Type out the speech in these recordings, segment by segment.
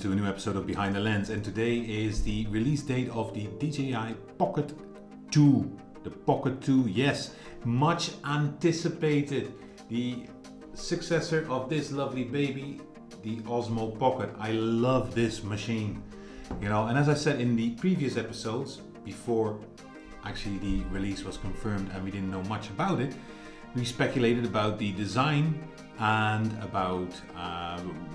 to a new episode of Behind the Lens, and today is the release date of the DJI Pocket 2. The Pocket 2, yes, much anticipated. The successor of this lovely baby, the Osmo Pocket. I love this machine, you know, and as I said in the previous episodes, before actually the release was confirmed and we didn't know much about it, we speculated about the design and about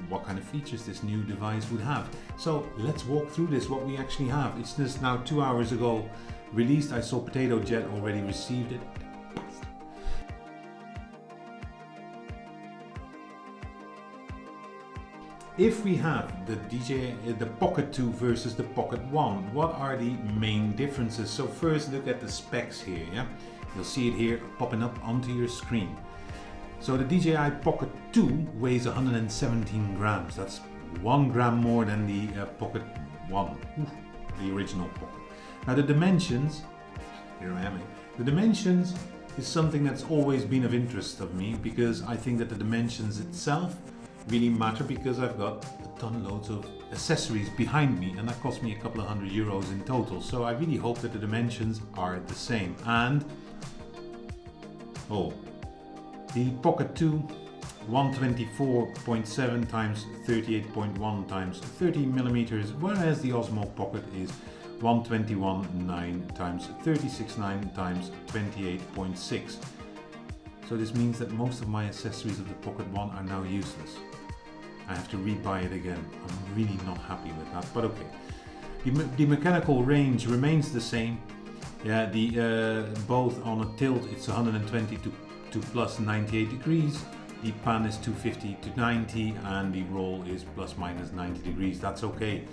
what kind of features this new device would have. So let's walk through this, what we actually have. It's just now 2 hours ago released. I saw Potato Jet already received it. If we have the Pocket 2 versus the Pocket 1, what are the main differences? So first look at the specs here, yeah? You'll see it here popping up onto your screen. So the DJI Pocket 2 weighs 117 grams. That's 1 gram more than the Pocket 1, the original Pocket. Now the dimensions, here I am. The dimensions is something that's always been of interest of me, because I think that the dimensions itself really matter, because I've got a ton loads of accessories behind me and that cost me a couple of €100 in total. So I really hope that the dimensions are the same. And the Pocket 2, 124.7 times 38.1 times 30 millimeters, whereas the Osmo Pocket is 121.9 times 36.9 times 28.6. So this means that most of my accessories of the Pocket 1 are now useless. I have to rebuy it again. I'm really not happy with that, but okay. The mechanical range remains the same. Yeah, both on a tilt it's 120 to plus 98 degrees. The pan is 250 to 90 and the roll is plus minus 90 degrees. That's okay.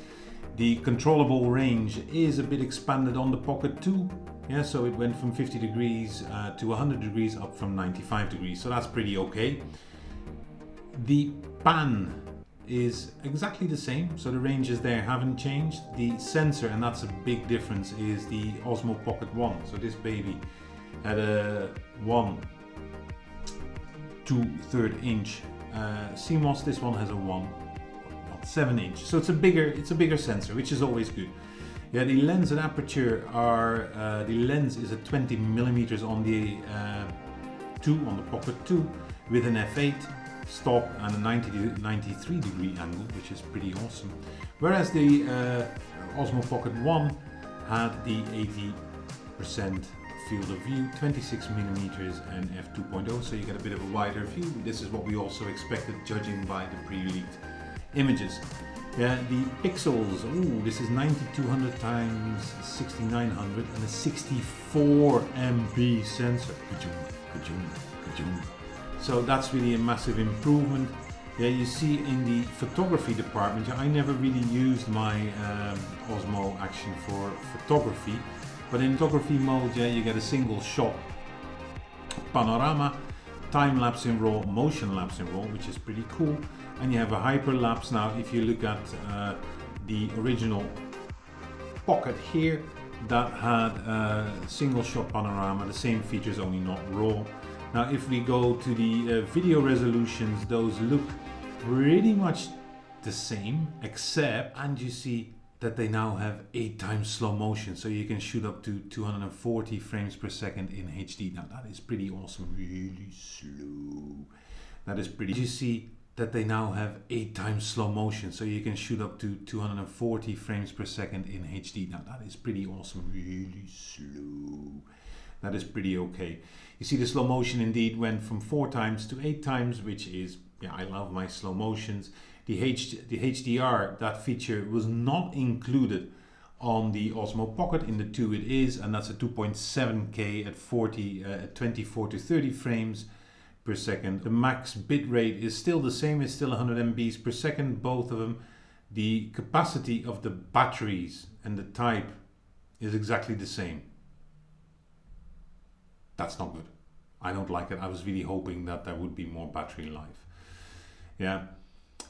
The controllable range is a bit expanded on the Pocket 2. Yeah, so it went from 50 degrees to 100 degrees, up from 95 degrees. So that's pretty okay. The pan is exactly the same, so the ranges there haven't changed. The sensor, and that's a big difference, is the Osmo Pocket 1. So this baby had a 1 2/3 inch CMOS. This one has a 1.7 inch. So it's a bigger sensor, which is always good. Yeah, the lens and aperture are the lens is at 20 millimeters on the on the Pocket 2 with an f8 stop and a 93 degree angle, which is pretty awesome. Whereas the Osmo Pocket 1 had the 80% field of view, 26 millimeters and f2.0, so you get a bit of a wider view. This is what we also expected, judging by the pre-leaked images. Yeah, the pixels, this is 9200 times 6900 and a 64 MP sensor. So that's really a massive improvement. Yeah, you see in the photography department, I never really used my Osmo Action for photography, but in photography mode, yeah, you get a single shot panorama, time lapse in RAW, motion lapse in RAW, which is pretty cool. And you have a hyperlapse. Now if you look at the original Pocket here, that had a single shot panorama, the same features, only not RAW. Now if we go to the video resolutions, those look pretty much the same, except, and you see that they now have 8 times slow motion, so you can shoot up to 240 frames per second in HD. Now that is pretty awesome, really slow. That is pretty. You see that they now have 8 times slow motion, so you can shoot up to 240 frames per second in HD. Now that is pretty awesome, really slow. That is pretty okay. You see the slow motion indeed went from 4 times to 8 times, which is, yeah, I love my slow motions. The HDR, that feature was not included on the Osmo Pocket. In the 2 it is, and that's a 2.7K at 24 to 30 frames per second. The max bitrate is still the same, it's still 100 MBs per second, both of them. The capacity of the batteries and the type is exactly the same. That's not good. I don't like it. I was really hoping that there would be more battery life. Yeah.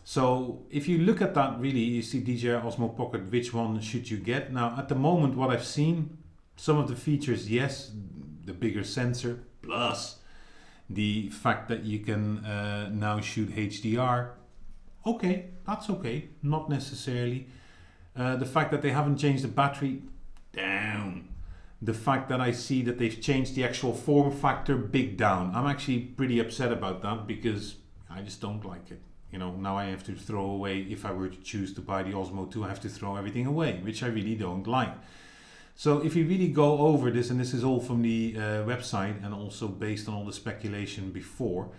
So if you look at that, really, you see DJI Osmo Pocket, which one should you get? Now, at the moment, what I've seen, some of the features, yes, the bigger sensor, plus the fact that you can now shoot HDR, Okay, that's okay, not necessarily. The fact that they haven't changed the battery, down. The fact that I see that they've changed the actual form factor, big down. I'm actually pretty upset about that because I just don't like it. You know, now I have to throw away, if I were to choose to buy the Osmo 2, I have to throw everything away, which I really don't like. So if you really go over this, and this is all from the website and also based on all the speculation before,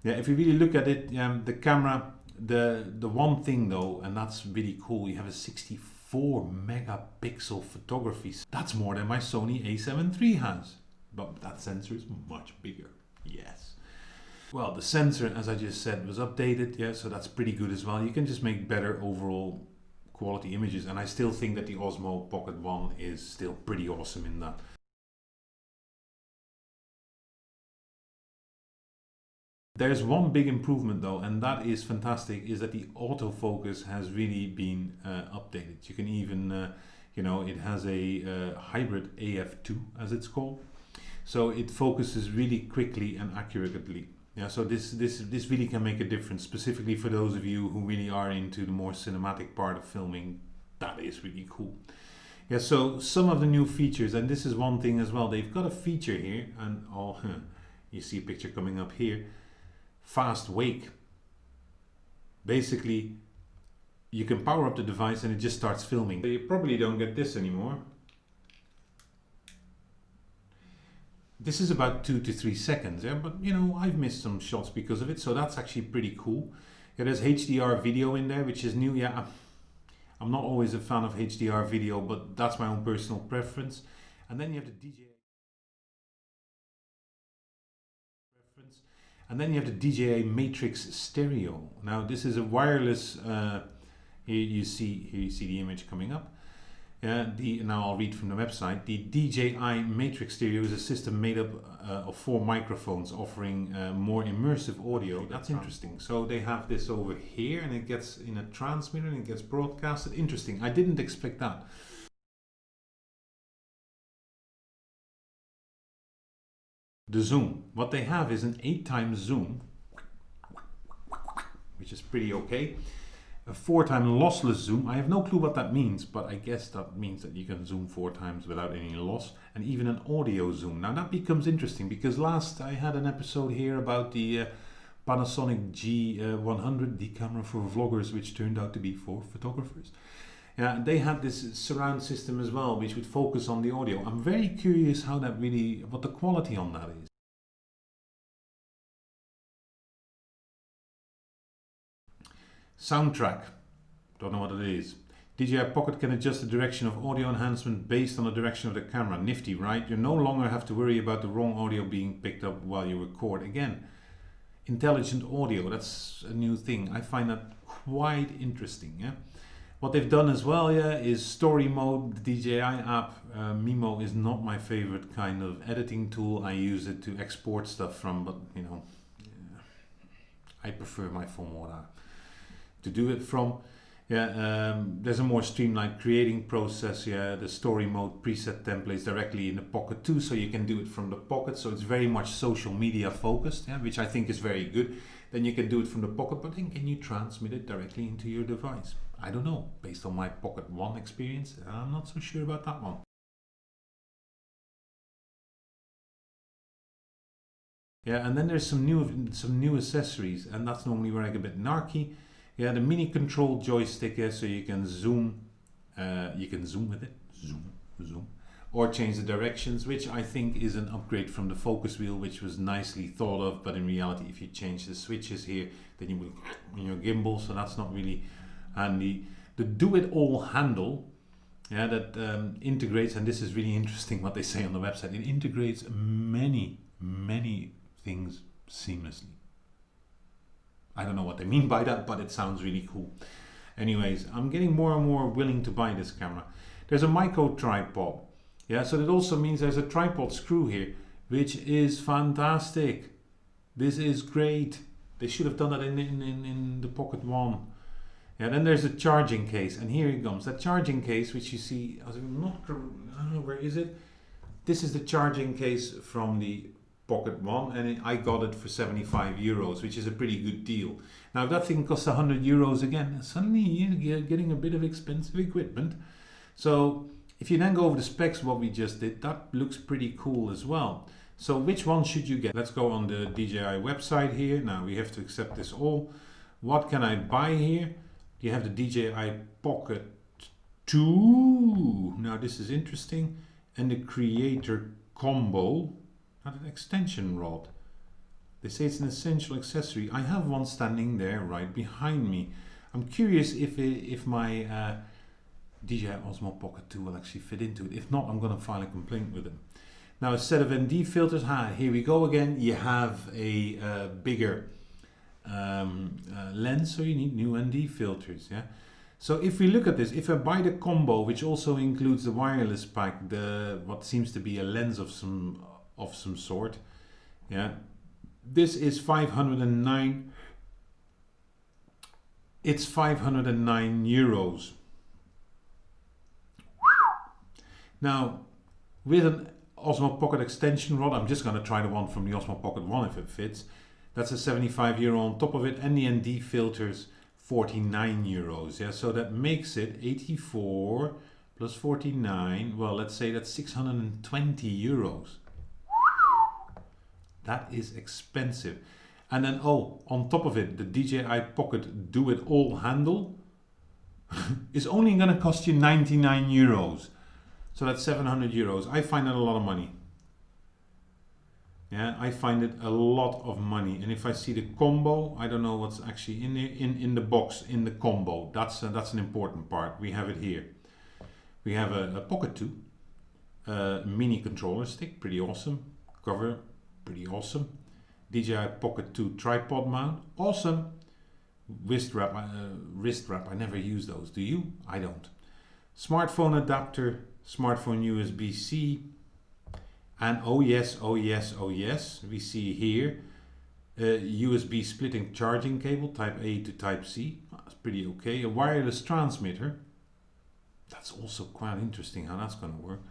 yeah, if you really look at it, the camera, the one thing though, and that's really cool, you have a 64 megapixel photography. That's more than my Sony a7 III has, but that sensor is much bigger. Yes. Well, the sensor, as I just said, was updated, yeah, so that's pretty good as well. You can just make better overall quality images, and I still think that the Osmo Pocket 1 is still pretty awesome in that. There's one big improvement though, and that is fantastic, is that the autofocus has really been updated. You can even, you know, it has a hybrid AF2 as it's called. So it focuses really quickly and accurately. Yeah, so this really can make a difference, specifically for those of you who really are into the more cinematic part of filming. That is really cool. Yeah, so some of the new features, and this is one thing as well, they've got a feature here, and oh, you see a picture coming up here, fast wake. Basically, you can power up the device and it just starts filming. You probably don't get this anymore. This is about 2 to 3 seconds, yeah, but you know, I've missed some shots because of it, so that's actually pretty cool. Yeah, there's HDR video in there, which is new. Yeah, I'm not always a fan of HDR video, but that's my own personal preference. And then you have the DJI preference, and then you have the DJI Matrix Stereo. Now this is a wireless. Here you see the image coming up. Now I'll read from the website. The DJI Matrix Stereo is a system made up of 4 microphones offering more immersive audio. That's interesting. So they have this over here and it gets in a transmitter and it gets broadcasted. Interesting. I didn't expect that. The zoom. What they have is an 8x zoom, which is pretty okay. A 4x lossless zoom. I have no clue what that means, but I guess that means that you can zoom 4 times without any loss, and even an audio zoom. Now that becomes interesting because last I had an episode here about the Panasonic G100, the camera for vloggers, which turned out to be for photographers. They had this surround system as well, which would focus on the audio. I'm very curious how that really, what the quality on that is. Soundtrack, don't know what it is. DJI Pocket can adjust the direction of audio enhancement based on the direction of the camera. Nifty, right? You no longer have to worry about the wrong audio being picked up while you record. Again, intelligent audio, that's a new thing. I find that quite interesting. Yeah. What they've done as well, yeah, is story mode. The DJI app, Mimo, is not my favorite kind of editing tool. I use it to export stuff from, but you know, I prefer my phone water to do it from. There's a more streamlined creating process. The story mode preset templates directly in the Pocket too, so you can do it from the Pocket. So it's very much social media focused, which I think is very good. Then you can do it from the Pocket, but then can you transmit it directly into your device? I don't know. Based on my Pocket 1 experience, I'm not so sure about that one. And then there's some new accessories, and that's normally where I get a bit narky. The mini control joystick, so you can zoom with it, zoom, or change the directions, which I think is an upgrade from the focus wheel, which was nicely thought of, but in reality, if you change the switches here, then you will in your gimbal, so that's not really handy. The do-it-all handle, that integrates, and this is really interesting what they say on the website, it integrates many things seamlessly. I don't know what they mean by that, but it sounds really cool. Anyways, I'm getting more and more willing to buy this camera. There's a micro tripod. So that also means there's a tripod screw here, which is fantastic. This is great. They should have done that in the Pocket 1. Then there's a charging case, and here it comes. That charging case, which you see, I don't know, where is it? This is the charging case from the Pocket 1, and I got it for 75 euros, which is a pretty good deal. Now if that thing costs 100 euros again, suddenly you're getting a bit of expensive equipment. So if you then go over the specs, what we just did, that looks pretty cool as well. So which one should you get? Let's go on the DJI website here. Now we have to accept this all. What can I buy here? You have the DJI Pocket 2. Now this is interesting. And the Creator Combo. Not an extension rod. They say it's an essential accessory. I have one standing there right behind me. I'm curious if my DJI Osmo Pocket 2 will actually fit into it. If not, I'm going to file a complaint with them. Now a set of ND filters. Here we go again. You have a bigger lens, so you need new ND filters. Yeah. So if we look at this, if I buy the combo, which also includes the wireless pack, what seems to be a lens of some sort, yeah, this is 509. It's 509 euros. Now, with an Osmo Pocket extension rod, I'm just going to try the one from the Osmo Pocket 1 if it fits. That's a 75 euro on top of it, and the ND filters 49 euros. Yeah, so that makes it 84 plus 49. Well, let's say that's 620 euros. That is expensive. And then, oh, on top of it, the DJI Pocket Do It All handle is only going to cost you 99 euros. So that's 700 euros. I find that a lot of money. Yeah, I find it a lot of money. And if I see the combo, I don't know what's actually in there, in the box, in the combo. That's an important part. We have it here. We have a Pocket 2, a mini controller stick, pretty awesome. Cover, pretty awesome. DJI Pocket 2 tripod mount, awesome. Wrist wrap, I never use those. Do you? I don't. Smartphone adapter, smartphone USB-C. And oh yes, oh yes, oh yes, we see here USB splitting charging cable, type A to type C. That's pretty okay. A wireless transmitter. That's also quite interesting how that's going to work.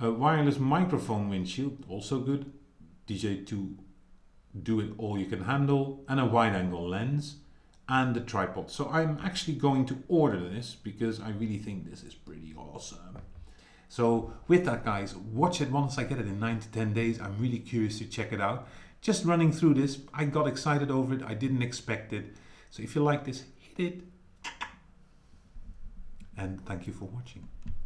A wireless microphone windshield, also good. DJI 2 Do It All You Can Handle. And a wide angle lens. And the tripod. So I'm actually going to order this because I really think this is pretty awesome. So with that, guys, watch it once I get it in 9 to 10 days. I'm really curious to check it out. Just running through this, I got excited over it. I didn't expect it. So if you like this, hit it. And thank you for watching.